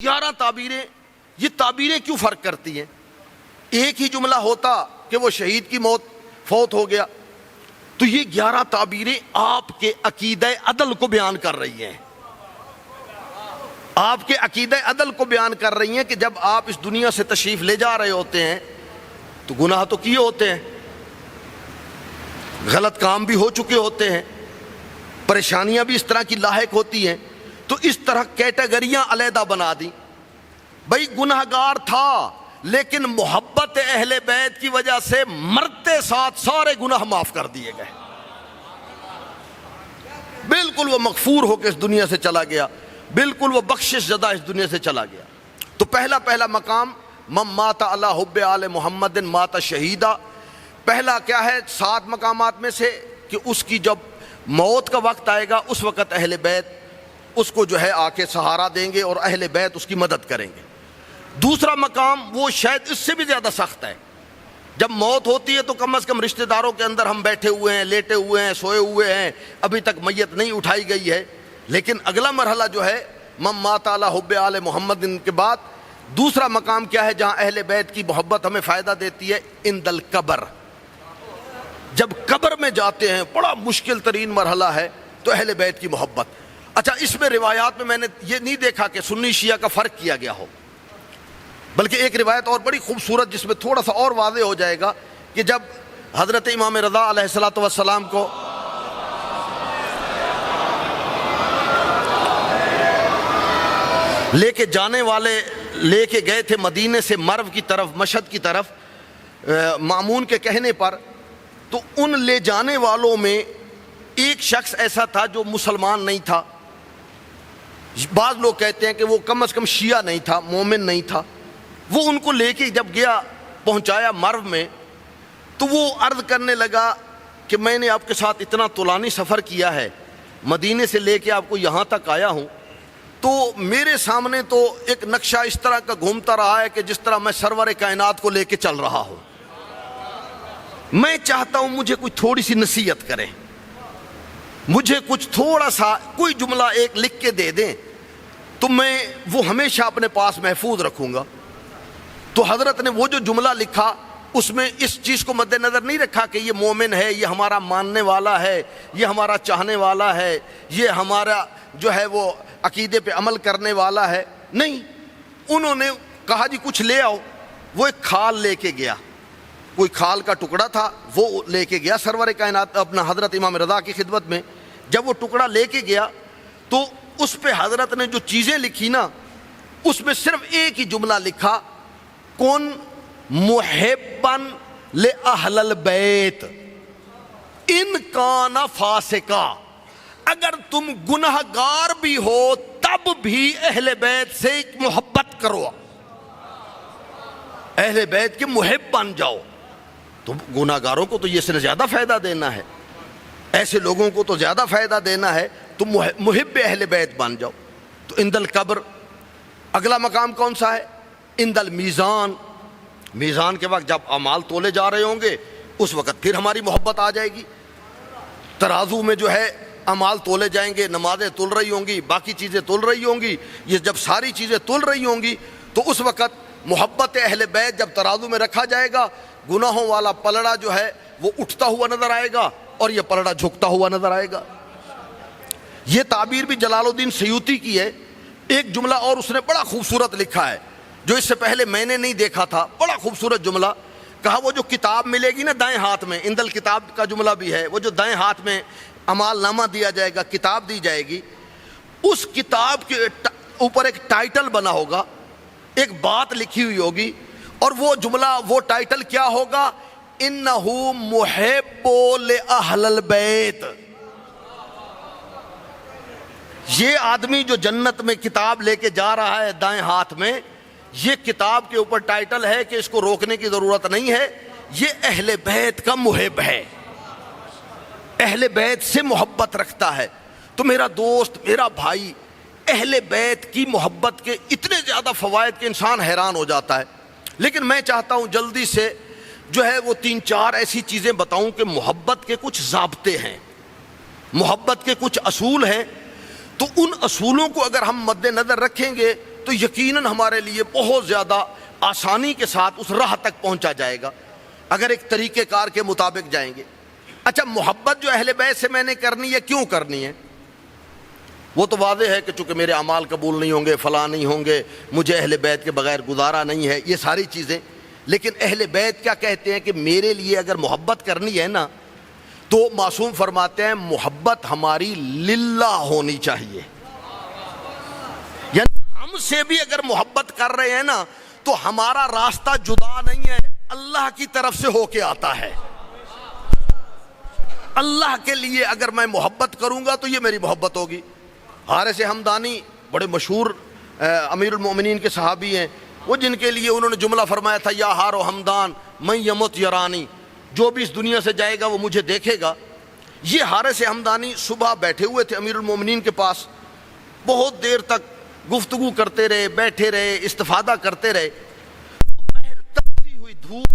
11 تعبیریں، یہ تعبیریں کیوں فرق کرتی ہیں؟ ایک ہی جملہ ہوتا کہ وہ شہید کی موت فوت ہو گیا، تو یہ 11 تعبیریں آپ کے عقیدہ عدل کو بیان کر رہی ہیں، آپ کے عقیدہ عدل کو بیان کر رہی ہیں کہ جب آپ اس دنیا سے تشریف لے جا رہے ہوتے ہیں تو گناہ تو کیے ہوتے ہیں، غلط کام بھی ہو چکے ہوتے ہیں، پریشانیاں بھی اس طرح کی لاحق ہوتی ہیں، تو اس طرح کیٹیگریاں علیحدہ بنا دی۔ بھائی گناہگار تھا لیکن محبت اہل بیت کی وجہ سے مرتے ساتھ سارے گناہ معاف کر دیے گئے، بالکل وہ مغفور ہو کے اس دنیا سے چلا گیا، بالکل وہ بخشش زدہ اس دنیا سے چلا گیا۔ تو پہلا مقام من مات علی حب آل محمد مات شہیدہ، پہلا کیا ہے 7 مقامات میں سے کہ اس کی جب موت کا وقت آئے گا اس وقت اہل بیت اس کو جو ہے آ کے سہارا دیں گے اور اہل بیت اس کی مدد کریں گے۔ دوسرا مقام وہ شاید اس سے بھی زیادہ سخت ہے، جب موت ہوتی ہے تو کم از کم رشتہ داروں کے اندر ہم بیٹھے ہوئے ہیں، لیٹے ہوئے ہیں، سوئے ہوئے ہیں، ابھی تک میت نہیں اٹھائی گئی ہے، لیکن اگلا مرحلہ جو ہے من مات علی حب آل محمد کے بعد دوسرا مقام کیا ہے جہاں اہل بیت کی محبت ہمیں فائدہ دیتی ہے؟ عند القبر، جب قبر میں جاتے ہیں بڑا مشکل ترین مرحلہ ہے تو اہل بیت کی محبت۔ اچھا، اس میں روایات میں میں نے یہ نہیں دیکھا کہ سنی شیعہ کا فرق کیا گیا ہو، بلکہ ایک روایت اور بڑی خوبصورت جس میں تھوڑا سا اور واضح ہو جائے گا کہ جب حضرت امام رضا علیہ الصلوۃ والسلام کو لے کے جانے والے لے کے گئے تھے مدینے سے مرو کی طرف، مشہد کی طرف، مامون کے کہنے پر، تو ان لے جانے والوں میں ایک شخص ایسا تھا جو مسلمان نہیں تھا، بعض لوگ کہتے ہیں کہ وہ کم از کم شیعہ نہیں تھا، مومن نہیں تھا۔ وہ ان کو لے کے جب گیا پہنچایا مرو میں، تو وہ عرض کرنے لگا کہ میں نے آپ کے ساتھ اتنا طولانی سفر کیا ہے، مدینے سے لے کے آپ کو یہاں تک آیا ہوں، تو میرے سامنے تو ایک نقشہ اس طرح کا گھومتا رہا ہے کہ جس طرح میں سرور کائنات کو لے کے چل رہا ہوں۔ میں چاہتا ہوں مجھے کوئی تھوڑی سی نصیحت کریں، مجھے کچھ تھوڑا سا کوئی جملہ ایک لکھ کے دے دیں تو میں وہ ہمیشہ اپنے پاس محفوظ رکھوں گا۔ تو حضرت نے وہ جو جملہ لکھا اس میں اس چیز کو مد نظر نہیں رکھا کہ یہ مومن ہے، یہ ہمارا ماننے والا ہے، یہ ہمارا چاہنے والا ہے، یہ ہمارا جو ہے وہ عقیدے پہ عمل کرنے والا ہے، نہیں، انہوں نے کہا جی کچھ لے آؤ۔ وہ ایک کھال لے کے گیا، کوئی کھال کا ٹکڑا تھا وہ لے کے گیا سرور کائنات اپنا حضرت امام رضا کی خدمت میں۔ جب وہ ٹکڑا لے کے گیا تو اس پہ حضرت نے جو چیزیں لکھی نا، اس میں صرف ایک ہی جملہ لکھا، کن محبن لأہل البیت ان کان فاسقا، اگر تم گناہگار بھی ہو تب بھی اہل بیت سے محبت کرو، اہل بیت کے محب بن جاؤ۔ تو گناہگاروں کو تو یہ سے زیادہ فائدہ دینا ہے، ایسے لوگوں کو تو زیادہ فائدہ دینا ہے، تم محب اہل بیت بن جاؤ۔ تو عند القبر اگلا مقام کون سا ہے؟ عند المیزان، میزان کے وقت جب اعمال تولے جا رہے ہوں گے اس وقت پھر ہماری محبت آ جائے گی، ترازو میں جو ہے اعمال تولے جائیں گے، نمازیں تل رہی ہوں گی، باقی چیزیں تل رہی ہوں گی، یہ جب ساری چیزیں تل رہی ہوں گی تو اس وقت محبت اہل بیت جب ترازو میں رکھا جائے گا، گناہوں والا پلڑا جو ہے وہ اٹھتا ہوا نظر آئے گا اور یہ پلڑا جھکتا ہوا نظر آئے گا۔ یہ تعبیر بھی جلال الدین سیوطی کی ہے۔ ایک جملہ اور اس نے بڑا خوبصورت لکھا ہے جو اس سے پہلے میں نے نہیں دیکھا تھا، بڑا خوبصورت جملہ کہا، وہ جو کتاب ملے گی نا دائیں ہاتھ میں، عند الکتاب کا جملہ بھی ہے، وہ جو دائیں ہاتھ میں اعمال نامہ دیا جائے گا، کتاب دی جائے گی، اس کتاب کے اوپر ایک ٹائٹل بنا ہوگا، ایک بات لکھی ہوئی ہوگی، اور وہ جملہ وہ ٹائٹل کیا ہوگا؟ انہو محب لأہل البیت۔ یہ آدمی جو جنت میں کتاب لے کے جا رہا ہے دائیں ہاتھ میں، یہ کتاب کے اوپر ٹائٹل ہے کہ اس کو روکنے کی ضرورت نہیں ہے، یہ اہل بیت کا محب ہے، اہل بیت سے محبت رکھتا ہے۔ تو میرا دوست، میرا بھائی، اہل بیت کی محبت کے اتنے زیادہ فوائد کہ انسان حیران ہو جاتا ہے، لیکن میں چاہتا ہوں جلدی سے جو ہے وہ 3-4 ایسی چیزیں بتاؤں کہ محبت کے کچھ ضابطے ہیں، محبت کے کچھ اصول ہیں، تو ان اصولوں کو اگر ہم مد نظر رکھیں گے تو یقیناً ہمارے لیے بہت زیادہ آسانی کے ساتھ اس راہ تک پہنچا جائے گا اگر ایک طریقہ کار کے مطابق جائیں گے۔ اچھا، محبت جو اہل بیت سے میں نے کرنی ہے، کیوں کرنی ہے؟ وہ تو واضح ہے کہ چونکہ میرے اعمال قبول نہیں ہوں گے، فلاں نہیں ہوں گے، مجھے اہل بیت کے بغیر گزارا نہیں ہے، یہ ساری چیزیں۔ لیکن اہل بیت کیا کہتے ہیں کہ میرے لیے اگر محبت کرنی ہے نا، تو معصوم فرماتے ہیں محبت ہماری للہ ہونی چاہیے، یعنی ہم سے بھی اگر محبت کر رہے ہیں نا تو ہمارا راستہ جدا نہیں ہے، اللہ کی طرف سے ہو کے آتا ہے۔ اللہ کے لیے اگر میں محبت کروں گا تو یہ میری محبت ہوگی۔ حارث ہمدانی بڑے مشہور امیر المومنین کے صحابی ہیں، وہ جن کے لیے انہوں نے جملہ فرمایا تھا، یا ہار و ہمدان من یمت یرانی، جو بھی اس دنیا سے جائے گا وہ مجھے دیکھے گا۔ یہ حارث ہمدانی صبح بیٹھے ہوئے تھے امیر المومنین کے پاس، بہت دیر تک گفتگو کرتے رہے، بیٹھے رہے، استفادہ کرتے رہے۔ دوپہر تپتی ہوئی دھوپ،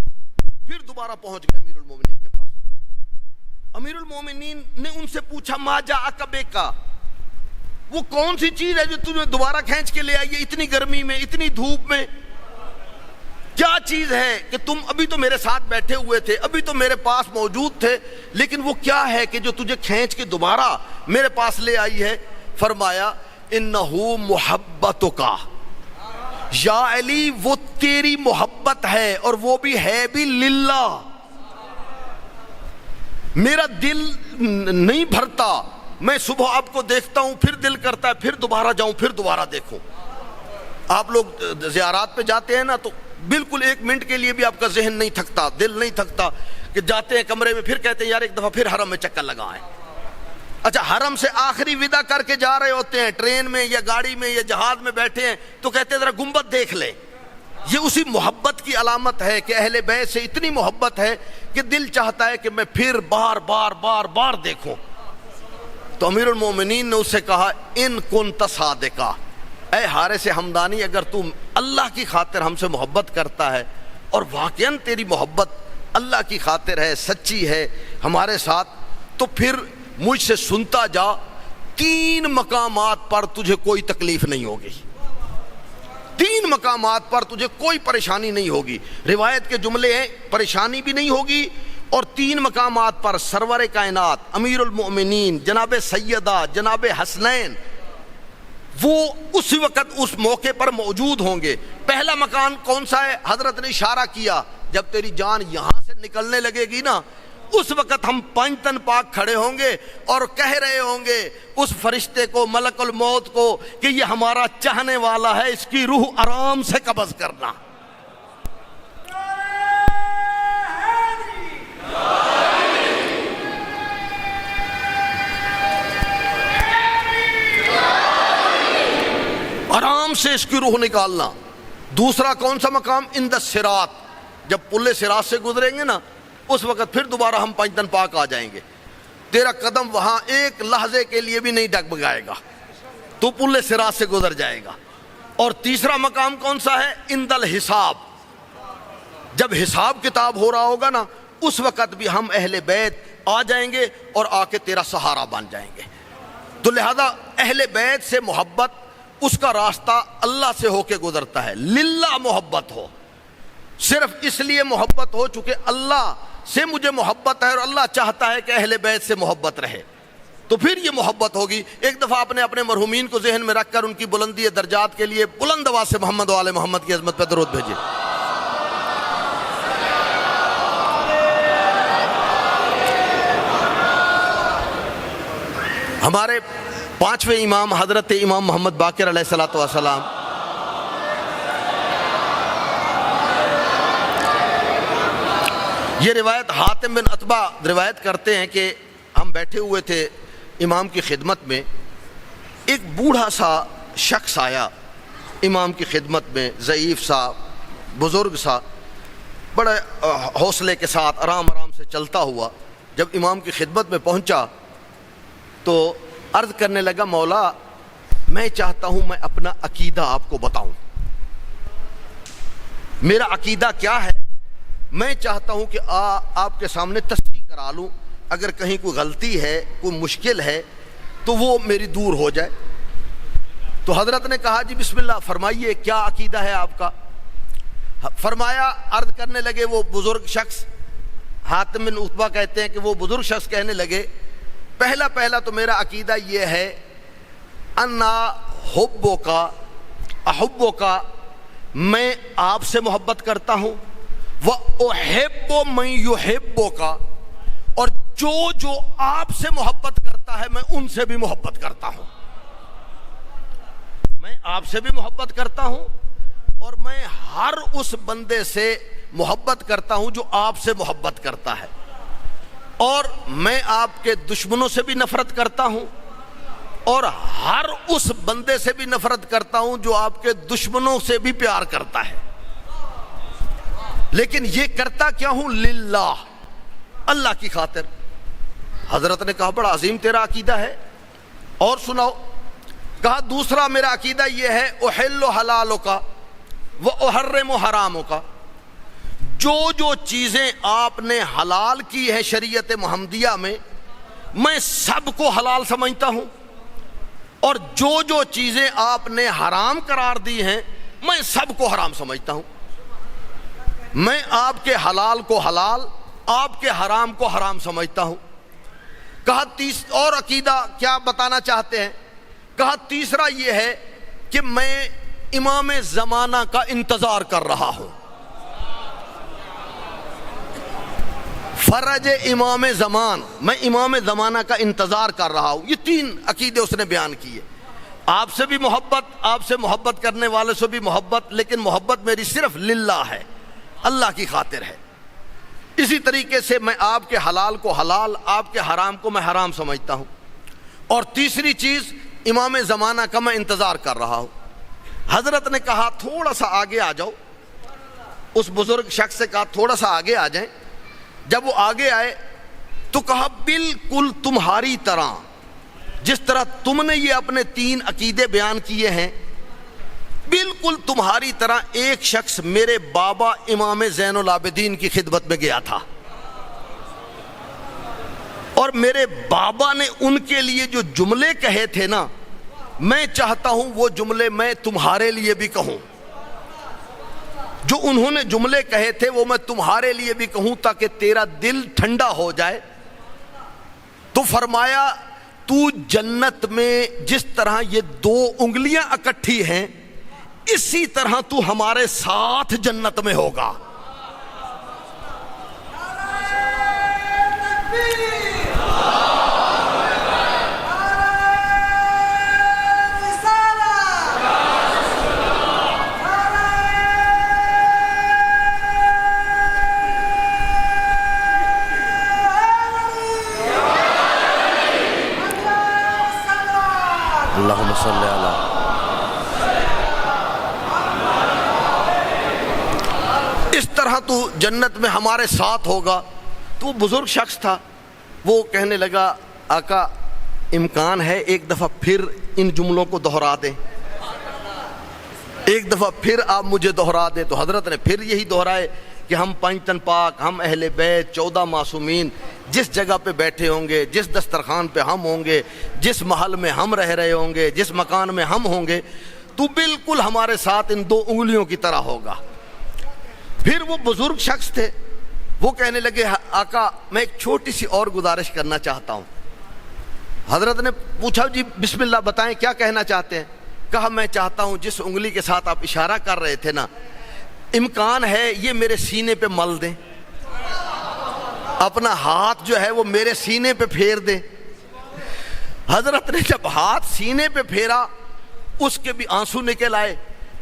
پھر دوبارہ پہنچ گئے امیر المومنین کے پاس۔ امیر المومنین نے ان سے پوچھا، ما جاءک بک، وہ کون سی چیز ہے جو تمہیں دوبارہ کھینچ کے لے آئی ہے اتنی گرمی میں، اتنی دھوپ میں؟ کیا چیز ہے کہ تم ابھی تو میرے ساتھ بیٹھے ہوئے تھے، ابھی تو میرے پاس موجود تھے، لیکن وہ کیا ہے کہ جو تجھے کھینچ کے دوبارہ میرے پاس لے آئی ہے؟ فرمایا، انہو محبتک، یا علی وہ تیری محبت ہے، اور وہ بھی ہے بھی للہ۔ میرا دل نہیں بھرتا، میں صبح آپ کو دیکھتا ہوں، پھر دل کرتا ہے پھر دوبارہ جاؤں، پھر دوبارہ دیکھوں۔ آپ لوگ زیارات پہ جاتے ہیں نا تو بالکل ایک منٹ کے لیے بھی آپ کا ذہن نہیں تھکتا، دل نہیں تھکتا، کہ جاتے ہیں کمرے میں پھر کہتے ہیں یار ایک دفعہ پھر حرم میں چکر لگائیں۔ اچھا، حرم سے آخری وداع کر کے جا رہے ہوتے ہیں، ٹرین میں یا گاڑی میں یا جہاز میں بیٹھے ہیں، تو کہتے ہیں ذرا گنبد دیکھ لیں۔ یہ اسی محبت کی علامت ہے کہ اہل بیت سے اتنی محبت ہے کہ دل چاہتا ہے کہ میں پھر بار بار بار بار دیکھوں۔ تو امیر المومنین نے اس سے کہا، ان کنت صادقا، اے حارث ہمدانی، اگر تم اللہ کی خاطر ہم سے محبت کرتا ہے اور واقعاً تیری محبت اللہ کی خاطر ہے، سچی ہے ہمارے ساتھ، تو پھر مجھ سے سنتا جا، 3 مقامات پر تجھے کوئی تکلیف نہیں ہوگی، 3 مقامات پر تجھے کوئی پریشانی نہیں ہوگی۔ روایت کے جملے ہیں، پریشانی بھی نہیں ہوگی، اور 3 مقامات پر سرور کائنات امیر المؤمنین جناب سیدہ جناب حسنین وہ اس وقت اس موقع پر موجود ہوں گے۔ پہلا مکان کون سا ہے؟ حضرت نے اشارہ کیا، جب تیری جان یہاں سے نکلنے لگے گی نا، اس وقت ہم 5 تن پاک کھڑے ہوں گے اور کہہ رہے ہوں گے اس فرشتے کو، ملک الموت کو، کہ یہ ہمارا چاہنے والا ہے، اس کی روح آرام سے قبض کرنا۔ آرام سے اس کی روح نکالنا۔ دوسرا کون سا مقام؟ عند الصراط، جب پل صراط سے گزریں گے نا، اس وقت پھر دوبارہ ہم 5 تن پاک آ جائیں گے، تیرا قدم وہاں ایک لحظے کے لیے بھی نہیں ڈگمگائے گا، تو پل صراط سے گزر جائے گا۔ اور تیسرا مقام کون سا ہے؟ عند الحساب، جب حساب کتاب ہو رہا ہوگا نا، اس وقت بھی ہم اہل بیت آ جائیں گے اور آ کے تیرا سہارا بن جائیں گے۔ تو لہذا اہل بیت سے محبت، اس کا راستہ اللہ سے ہو کے گزرتا ہے۔ للہ محبت ہو، صرف اس لیے محبت ہو چونکہ اللہ سے مجھے محبت ہے اور اللہ چاہتا ہے کہ اہل بیت سے محبت رہے، تو پھر یہ محبت ہوگی۔ ایک دفعہ آپ نے اپنے مرحومین کو ذہن میں رکھ کر ان کی بلندی درجات کے لیے بلند آواز سے محمد و آل محمد کی عظمت پہ درود بھیجیے۔ ہمارے 5ویں امام حضرت امام محمد باقر علیہ الصلوۃ والسلام، یہ روایت حاتم بن عتبہ روایت کرتے ہیں کہ ہم بیٹھے ہوئے تھے امام کی خدمت میں، ایک بوڑھا سا شخص آیا امام کی خدمت میں، ضعیف سا، بزرگ سا، بڑے حوصلے کے ساتھ آرام آرام سے چلتا ہوا۔ جب امام کی خدمت میں پہنچا تو عرض کرنے لگا، مولا میں چاہتا ہوں میں اپنا عقیدہ آپ کو بتاؤں، میرا عقیدہ کیا ہے، میں چاہتا ہوں کہ آپ کے سامنے تصحیح کرا لوں، اگر کہیں کوئی غلطی ہے، کوئی مشکل ہے تو وہ میری دور ہو جائے۔ تو حضرت نے کہا جی بسم اللہ فرمائیے کیا عقیدہ ہے آپ کا؟ فرمایا، عرض کرنے لگے وہ بزرگ شخص، حاتم بن عتبہ کہتے ہیں کہ وہ بزرگ شخص کہنے لگے، پہلا تو میرا عقیدہ یہ ہے انا حبو کا احبو کا، میں آپ سے محبت کرتا ہوں، وَأُحِبُّ مَن يُحِبُّ کا، اور جو آپ سے محبت کرتا ہے میں ان سے بھی محبت کرتا ہوں، میں آپ سے بھی محبت کرتا ہوں اور میں ہر اس بندے سے محبت کرتا ہوں جو آپ سے محبت کرتا ہے، اور میں آپ کے دشمنوں سے بھی نفرت کرتا ہوں اور ہر اس بندے سے بھی نفرت کرتا ہوں جو آپ کے دشمنوں سے بھی پیار کرتا ہے، لیکن یہ کرتا کیا ہوں؟ للہ، اللہ کی خاطر۔ حضرت نے کہا بڑا عظیم تیرا عقیدہ ہے، اور سناؤ؟ کہا دوسرا میرا عقیدہ یہ ہے احل حلالوں کا واحرم حراموں کا، جو چیزیں آپ نے حلال کی ہیں شریعت محمدیہ میں سب کو حلال سمجھتا ہوں، اور جو چیزیں آپ نے حرام قرار دی ہیں میں سب کو حرام سمجھتا ہوں، میں آپ کے حلال کو حلال، آپ کے حرام کو حرام سمجھتا ہوں۔ کہا اور عقیدہ کیا بتانا چاہتے ہیں؟ کہا تیسرا یہ ہے کہ میں امام زمانہ کا انتظار کر رہا ہوں، فرج امام زمان، میں امام زمانہ کا انتظار کر رہا ہوں۔ یہ تین عقیدے اس نے بیان کیے، آپ سے بھی محبت، آپ سے محبت کرنے والے سے بھی محبت، لیکن محبت میری صرف للہ ہے، اللہ کی خاطر ہے۔ اسی طریقے سے میں آپ کے حلال کو حلال، آپ کے حرام کو میں حرام سمجھتا ہوں، اور تیسری چیز امام زمانہ کا میں انتظار کر رہا ہوں۔ حضرت نے کہا تھوڑا سا آگے آ جاؤ، اس بزرگ شخص سے کہا تھوڑا سا آگے آ جائیں۔ جب وہ آگے آئے تو کہا بالکل تمہاری طرح، جس طرح تم نے یہ اپنے تین عقیدے بیان کیے ہیں، بالکل تمہاری طرح ایک شخص میرے بابا امام زین العابدین کی خدمت میں گیا تھا، اور میرے بابا نے ان کے لیے جو جملے کہے تھے نا، میں چاہتا ہوں وہ جملے میں تمہارے لیے بھی کہوں، جو انہوں نے جملے کہے تھے وہ میں تمہارے لیے بھی کہوں تاکہ تیرا دل ٹھنڈا ہو جائے۔ تو فرمایا تو جنت میں جس طرح یہ دو انگلیاں اکٹھی ہیں اسی طرح تو ہمارے ساتھ جنت میں ہوگا۔ اللہم صلی اللہ۔ اس طرح تو جنت میں ہمارے ساتھ ہوگا۔ تو وہ بزرگ شخص تھا، وہ کہنے لگا آقا امکان ہے ایک دفعہ پھر ان جملوں کو دہرا دیں، ایک دفعہ پھر آپ مجھے دہرا دیں۔ تو حضرت نے پھر یہی دہرائے کہ ہم پنجتن پاک، ہم اہل بیت 14 معصومین جس جگہ پہ بیٹھے ہوں گے، جس دسترخوان پہ ہم ہوں گے، جس محل میں ہم رہ رہے ہوں گے، جس مکان میں ہم ہوں گے، تو بالکل ہمارے ساتھ ان دو انگلیوں کی طرح ہوگا۔ پھر وہ بزرگ شخص تھے، وہ کہنے لگے آقا میں ایک چھوٹی سی اور گزارش کرنا چاہتا ہوں۔ حضرت نے پوچھا جی بسم اللہ بتائیں کیا کہنا چاہتے ہیں؟ کہا میں چاہتا ہوں جس انگلی کے ساتھ آپ اشارہ کر رہے تھے نا، امکان ہے یہ میرے سینے پہ مل دیں، اپنا ہاتھ جو ہے وہ میرے سینے پہ پھیر دیں۔ حضرت نے جب ہاتھ سینے پہ پھیرا اس کے بھی آنسو نکل آئے۔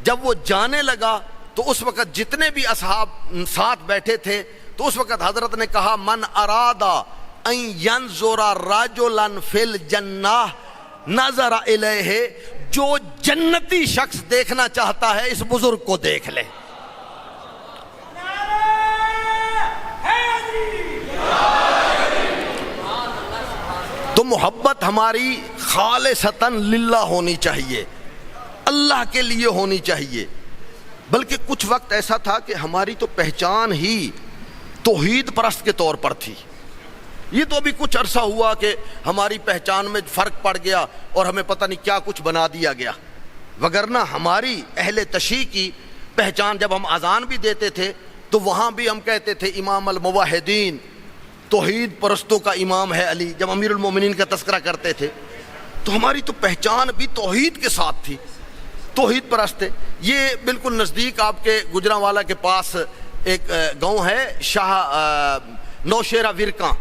جب وہ جانے لگا تو اس وقت جتنے بھی اصحاب ساتھ بیٹھے تھے تو اس وقت حضرت نے کہا من ارادہ ان ینظر رجلا فی الجنہ نظر الیہ، جو جنتی شخص دیکھنا چاہتا ہے اس بزرگ کو دیکھ لے۔ تو محبت ہماری خالصتاً للہ ہونی چاہیے، اللہ کے لیے ہونی چاہیے۔ بلکہ کچھ وقت ایسا تھا کہ ہماری تو پہچان ہی توحید پرست کے طور پر تھی۔ یہ تو ابھی کچھ عرصہ ہوا کہ ہماری پہچان میں فرق پڑ گیا اور ہمیں پتہ نہیں کیا کچھ بنا دیا گیا۔ وگرنہ ہماری اہل تشیع کی پہچان، جب ہم اذان بھی دیتے تھے تو وہاں بھی ہم کہتے تھے امام الموحدین، توحید پرستوں کا امام ہے علی، جب امیر المومنین کا تذکرہ کرتے تھے تو ہماری تو پہچان بھی توحید کے ساتھ تھی، توحید پرست تھے۔ یہ بالکل نزدیک آپ کے گجرانوالا کے پاس ایک گاؤں ہے شاہ نوشیرہ ورکاں،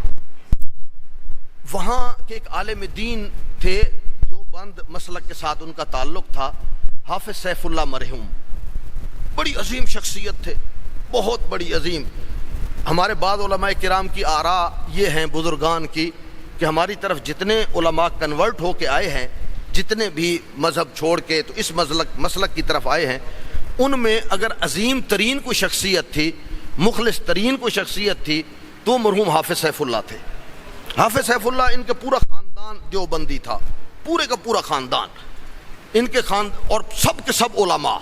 وہاں کے ایک عالم دین تھے جو بند مسلک کے ساتھ ان کا تعلق تھا، حافظ سیف اللہ مرحوم، بڑی عظیم شخصیت تھے، بہت بڑی عظیم۔ ہمارے بعض علماء کرام کی آراء یہ ہیں بزرگان کی کہ ہماری طرف جتنے علماء کنورٹ ہو کے آئے ہیں، جتنے بھی مذہب چھوڑ کے تو اس مسلک کی طرف آئے ہیں، ان میں اگر عظیم ترین کوئی شخصیت تھی، مخلص ترین کوئی شخصیت تھی تو مرحوم حافظ سیف اللہ تھے۔ حافظ سیف اللہ، ان کے پورا خاندان دیوبندی تھا، پورے کا پورا خاندان، ان کے اور سب کے سب علماء،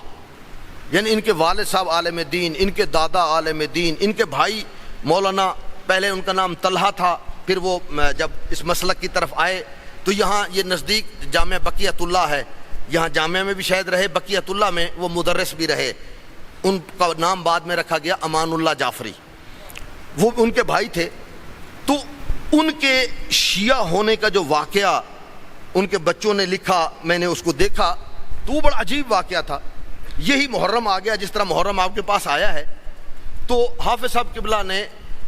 یعنی ان کے والد صاحب عالم دین، ان کے دادا عالم دین، ان کے بھائی مولانا، پہلے ان کا نام طلحہ تھا، پھر وہ جب اس مسلک کی طرف آئے تو یہاں یہ نزدیک جامعہ بقیت اللہ ہے، یہاں جامعہ میں بھی شاید رہے، بقیت اللہ میں وہ مدرس بھی رہے، ان کا نام بعد میں رکھا گیا امان اللہ جعفری، وہ ان کے بھائی تھے۔ تو ان کے شیعہ ہونے کا جو واقعہ ان کے بچوں نے لکھا، میں نے اس کو دیکھا تو وہ بڑا عجیب واقعہ تھا۔ یہی محرم آ گیا، جس طرح محرم آپ کے پاس آیا ہے، تو حافظ صاحب قبلہ نے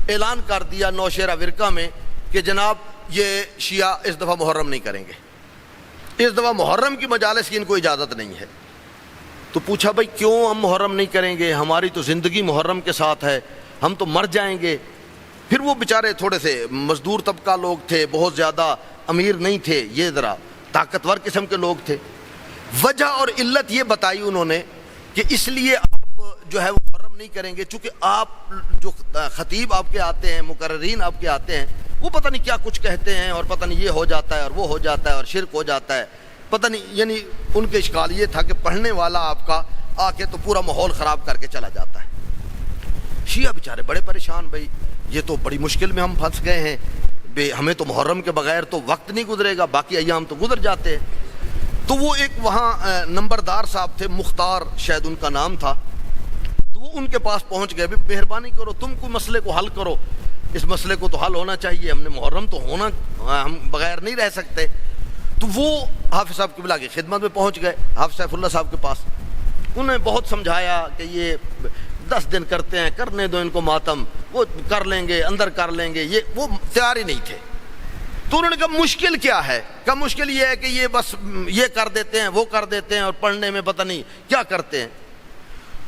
اعلان کر دیا نوشیرہ ورقہ میں کہ جناب یہ شیعہ اس دفعہ محرم نہیں کریں گے، اس دفعہ محرم کی مجالس کی ان کو اجازت نہیں ہے۔ تو پوچھا بھائی کیوں ہم محرم نہیں کریں گے، ہماری تو زندگی محرم کے ساتھ ہے، ہم تو مر جائیں گے۔ پھر وہ بیچارے تھوڑے سے مزدور طبقہ لوگ تھے، بہت زیادہ امیر نہیں تھے، یہ ذرا طاقتور قسم کے لوگ تھے۔ وجہ اور علت یہ بتائی انہوں نے کہ اس لیے آپ جو ہے وہ محرم نہیں کریں گے چونکہ آپ جو خطیب آپ کے آتے ہیں، مقررین آپ کے آتے ہیں، وہ پتہ نہیں کیا کچھ کہتے ہیں اور پتہ نہیں یہ ہو جاتا ہے اور وہ ہو جاتا ہے اور شرک ہو جاتا ہے، پتہ نہیں، یعنی ان کے اشکال یہ تھا کہ پڑھنے والا آپ کا آ کے تو پورا ماحول خراب کر کے چلا جاتا ہے۔ شیعہ بیچارے بڑے پریشان، بھائی یہ تو بڑی مشکل میں ہم پھنس گئے ہیں، ہمیں تو محرم کے بغیر تو وقت نہیں گزرے گا، باقی ایام تو گزر جاتے ہیں۔ تو وہ ایک وہاں نمبردار صاحب تھے، مختار شاید ان کا نام تھا، تو وہ ان کے پاس پہنچ گئے، بھی مہربانی کرو تم کوئی مسئلے کو حل کرو، اس مسئلے کو تو حل ہونا چاہیے، ہم نے محرم تو ہونا، ہم بغیر نہیں رہ سکتے۔ تو وہ حافظ صاحب قبلہ کی خدمت میں پہنچ گئے، حافظ سیف اللہ صاحب کے پاس، انہیں بہت سمجھایا کہ یہ 10 دن کرتے ہیں، کرنے دو ان کو ماتم، وہ کر لیں گے، اندر کر لیں گے، یہ وہ تیار ہی نہیں تھے۔ تو انہوں نے کہا مشکل کیا ہے؟ کہا مشکل یہ ہے کہ یہ بس یہ کر دیتے ہیں، وہ کر دیتے ہیں اور پڑھنے میں پتہ نہیں کیا کرتے ہیں۔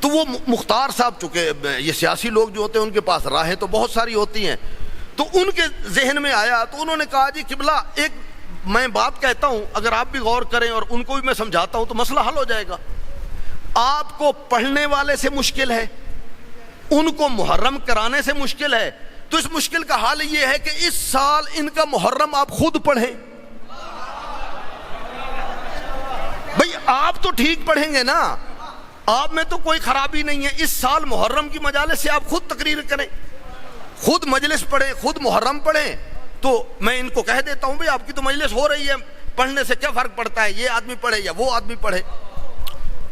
تو وہ مختار صاحب، چونکہ یہ سیاسی لوگ جو ہوتے ہیں ان کے پاس راہیں تو بہت ساری ہوتی ہیں، تو ان کے ذہن میں آیا، تو انہوں نے کہا جی قبلہ ایک میں بات کہتا ہوں، اگر آپ بھی غور کریں اور ان کو بھی میں سمجھاتا ہوں تو مسئلہ حل ہو جائے گا۔ آپ کو پڑھنے والے سے مشکل ہے، ان کو محرم کرانے سے مشکل ہے، تو اس مشکل کا حل یہ ہے کہ اس سال ان کا محرم آپ خود پڑھیں۔ بھئی آپ تو ٹھیک پڑھیں گے نا، آپ میں تو کوئی خرابی نہیں ہے، اس سال محرم کی مجالس سے آپ خود تقریر کریں، خود مجلس پڑھیں، خود محرم پڑھیں۔ تو میں ان کو کہہ دیتا ہوں بھئی آپ کی تو مجلس ہو رہی ہے، پڑھنے سے کیا فرق پڑتا ہے، یہ آدمی پڑھے یا وہ آدمی پڑھے۔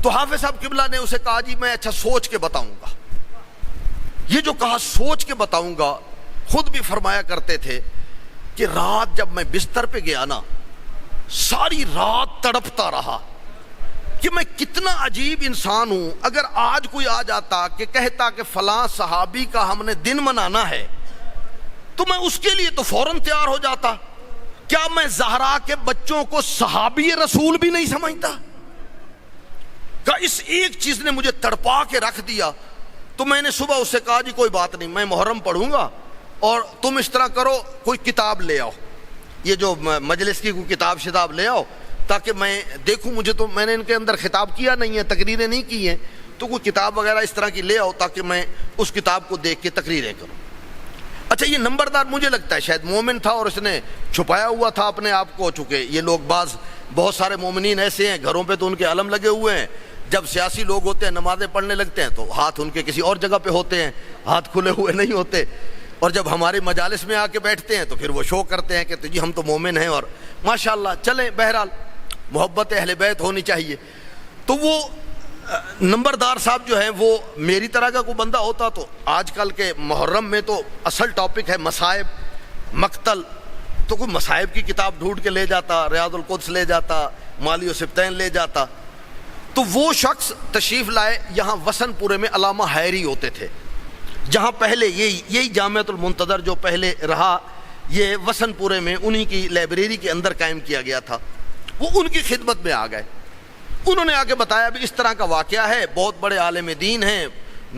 تو حافظ صاحب قبلہ نے اسے کہا جی میں اچھا سوچ کے بتاؤں گا۔ یہ جو کہا سوچ کے بتاؤں گا، خود بھی فرمایا کرتے تھے کہ رات جب میں بستر پہ گیا نا، ساری رات تڑپتا رہا کہ میں کتنا عجیب انسان ہوں، اگر آج کوئی آ جاتا کہ کہتا کہ فلاں صحابی کا ہم نے دن منانا ہے تو میں اس کے لیے تو فوراً تیار ہو جاتا، کیا میں زہرا کے بچوں کو صحابی رسول بھی نہیں سمجھتا؟ کہ اس ایک چیز نے مجھے تڑپا کے رکھ دیا۔ تو میں نے صبح اس سے کہا جی کوئی بات نہیں، میں محرم پڑھوں گا اور تم اس طرح کرو کوئی کتاب لے آؤ، یہ جو مجلس کی کوئی کتاب شتاب لے آؤ تاکہ میں دیکھوں، مجھے تو میں نے ان کے اندر خطاب کیا نہیں ہے، تقریریں نہیں کی ہیں، تو کوئی کتاب وغیرہ اس طرح کی لے آؤ تاکہ میں اس کتاب کو دیکھ کے تقریریں کروں۔ اچھا یہ نمبردار مجھے لگتا ہے شاید مومن تھا اور اس نے چھپایا ہوا تھا اپنے آپ کو، چونکہ یہ لوگ بہت سارے مومنین ایسے ہیں گھروں پہ تو ان کے علم لگے ہوئے ہیں، جب سیاسی لوگ ہوتے ہیں نمازیں پڑھنے لگتے ہیں تو ہاتھ ان کے کسی اور جگہ پہ ہوتے ہیں، ہاتھ کھلے ہوئے نہیں ہوتے، اور جب ہمارے مجالس میں آ کے بیٹھتے ہیں تو پھر وہ شو کرتے ہیں کہ جی ہم تو مومن ہیں، اور ماشاءاللہ چلیں، بہرحال محبت اہل بیت ہونی چاہیے۔ تو وہ نمبردار صاحب جو ہیں وہ میری طرح کا کوئی بندہ ہوتا تو آج کل کے محرم میں تو اصل ٹاپک ہے مصائب مقتل، تو کوئی مصائب کی کتاب ڈھونڈ کے لے جاتا، ریاض القدس لے جاتا، مالی و سبتین لے جاتا. تو وہ شخص تشریف لائے یہاں وسن پورے میں علامہ حیری ہوتے تھے، جہاں پہلے یہی جامعۃ المنتظر جو پہلے رہا یہ وسن پورے میں انہی کی لائبریری کے اندر قائم کیا گیا تھا. وہ ان کی خدمت میں آ گئے. انہوں نے آ کے بتایا بھی اس طرح کا واقعہ ہے، بہت بڑے عالم دین ہیں،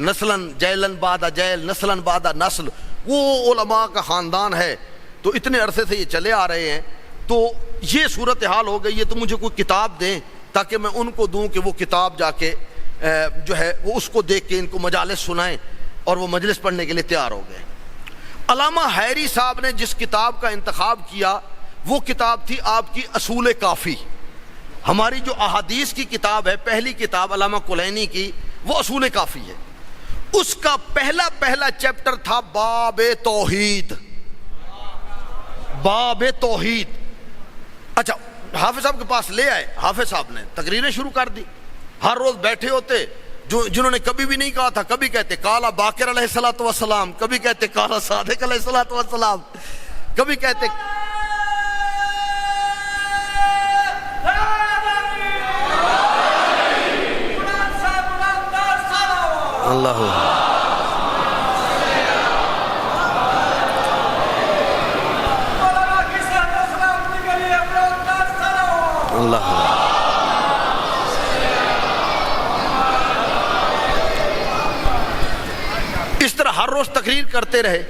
نسلاً جیلن بعد جیل، نسلاً بعد نسل، وہ علماء کا خاندان ہے، تو اتنے عرصے سے یہ چلے آ رہے ہیں، تو یہ صورتحال ہو گئی ہے، تو مجھے کوئی کتاب دیں تاکہ میں ان کو دوں کہ وہ کتاب جا کے جو ہے وہ اس کو دیکھ کے ان کو مجالس سنائیں. اور وہ مجلس پڑھنے کے لیے تیار ہو گئے. علامہ حیری صاحب نے جس کتاب کا انتخاب کیا وہ کتاب تھی آپ کی اصول کافی. ہماری جو احادیث کی کتاب ہے، پہلی کتاب علامہ کلینی کی، وہ اصول کافی ہے. اس کا پہلا چیپٹر تھا باب توحید. باب توحید. اچھا حافظ صاحب کے پاس لے آئے، حافظ صاحب نے تقریریں شروع کر دی. ہر روز بیٹھے ہوتے، جنہوں نے کبھی بھی نہیں کہا تھا، کبھی کہتے کالا باقر علیہ الصلوۃ والسلام، کبھی کہتے کالا صادق علیہ الصلوۃ والسلام، کبھی کہتے اللہ اللہ. اس طرح ہر روز تقریر کرتے رہے.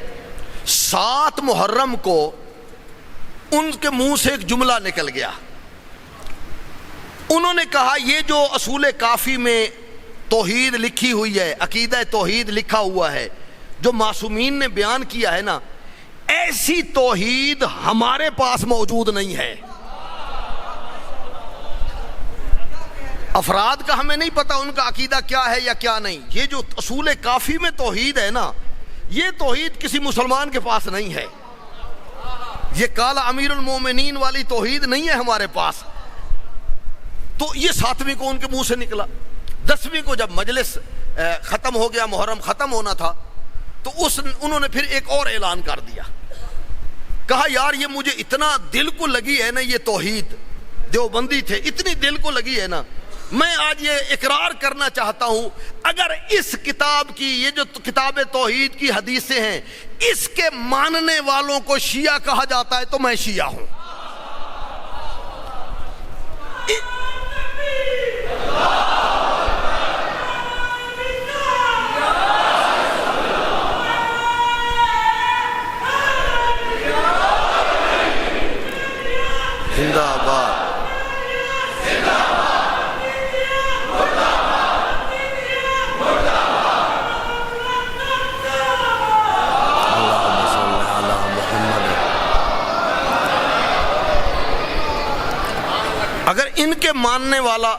7 محرم کو ان کے منہ سے ایک جملہ نکل گیا. انہوں نے کہا یہ جو اصول کافی میں توحید لکھی ہوئی ہے، عقیدہ توحید لکھا ہوا ہے، جو معصومین نے بیان کیا ہے نا، ایسی توحید ہمارے پاس موجود نہیں ہے. افراد کا ہمیں نہیں پتا ان کا عقیدہ کیا ہے یا کیا نہیں. یہ جو اصول کافی میں توحید ہے نا، یہ توحید کسی مسلمان کے پاس نہیں ہے. یہ کالا امیر المومنین والی توحید نہیں ہے ہمارے پاس. تو یہ 7ویں کو ان کے منہ سے نکلا. 10ویں کو جب مجلس ختم ہو گیا، محرم ختم ہونا تھا، تو انہوں نے پھر ایک اور اعلان کر دیا. کہا یار یہ مجھے اتنا دل کو لگی ہے نا، یہ توحید، دیوبندی تھے، اتنی دل کو لگی ہے نا، میں آج یہ اقرار کرنا چاہتا ہوں اگر اس کتاب کی، یہ جو کتاب توحید کی حدیثیں ہیں، اس کے ماننے والوں کو شیعہ کہا جاتا ہے تو میں شیعہ ہوں. زندہ آباد. اگر ان کے ماننے والا،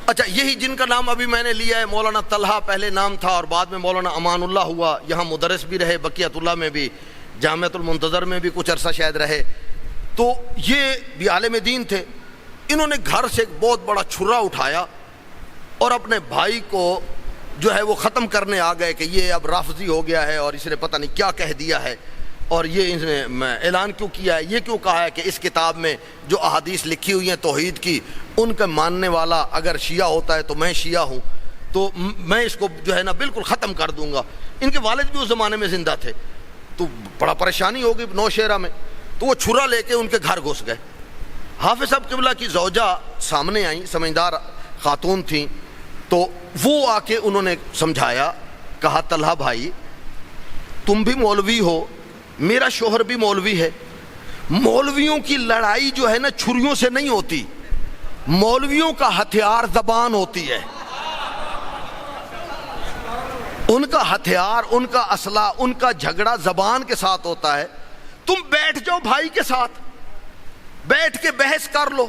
اچھا یہی جن کا نام ابھی میں نے لیا ہے، مولانا طلحہ پہلے نام تھا اور بعد میں مولانا امان اللہ ہوا، یہاں مدرس بھی رہے، بقیت اللہ میں بھی، جامعۃ المنتظر میں بھی کچھ عرصہ شاید رہے. تو یہ بھی عالم دین تھے. انہوں نے گھر سے ایک بہت بڑا چھرا اٹھایا اور اپنے بھائی کو جو ہے وہ ختم کرنے آ گئے کہ یہ اب رافضی ہو گیا ہے اور اس نے پتہ نہیں کیا کہہ دیا ہے، اور یہ اس نے اعلان کیوں کیا ہے، یہ کیوں کہا ہے کہ اس کتاب میں جو احادیث لکھی ہوئی ہیں توحید کی، ان کا ماننے والا اگر شیعہ ہوتا ہے تو میں شیعہ ہوں، تو میں اس کو جو ہے نا بالکل ختم کر دوں گا. ان کے والد بھی اس زمانے میں زندہ تھے، تو بڑا پریشانی ہوگی نوشہرہ میں. تو وہ چھرا لے کے ان کے گھر گھس گئے. حافظ صاحب قبلہ کی زوجہ سامنے آئیں، سمجھدار خاتون تھیں، تو وہ آ کے انہوں نے سمجھایا، کہا طلحہ بھائی تم بھی مولوی ہو، میرا شوہر بھی مولوی ہے. مولویوں کی لڑائی جو ہے نا چھریوں سے نہیں ہوتی، مولویوں کا ہتھیار زبان ہوتی ہے. ان کا ہتھیار، ان کا اسلحہ، ان کا جھگڑا زبان کے ساتھ ہوتا ہے. تم بیٹھ جاؤ بھائی کے ساتھ، بیٹھ کے بحث کر لو،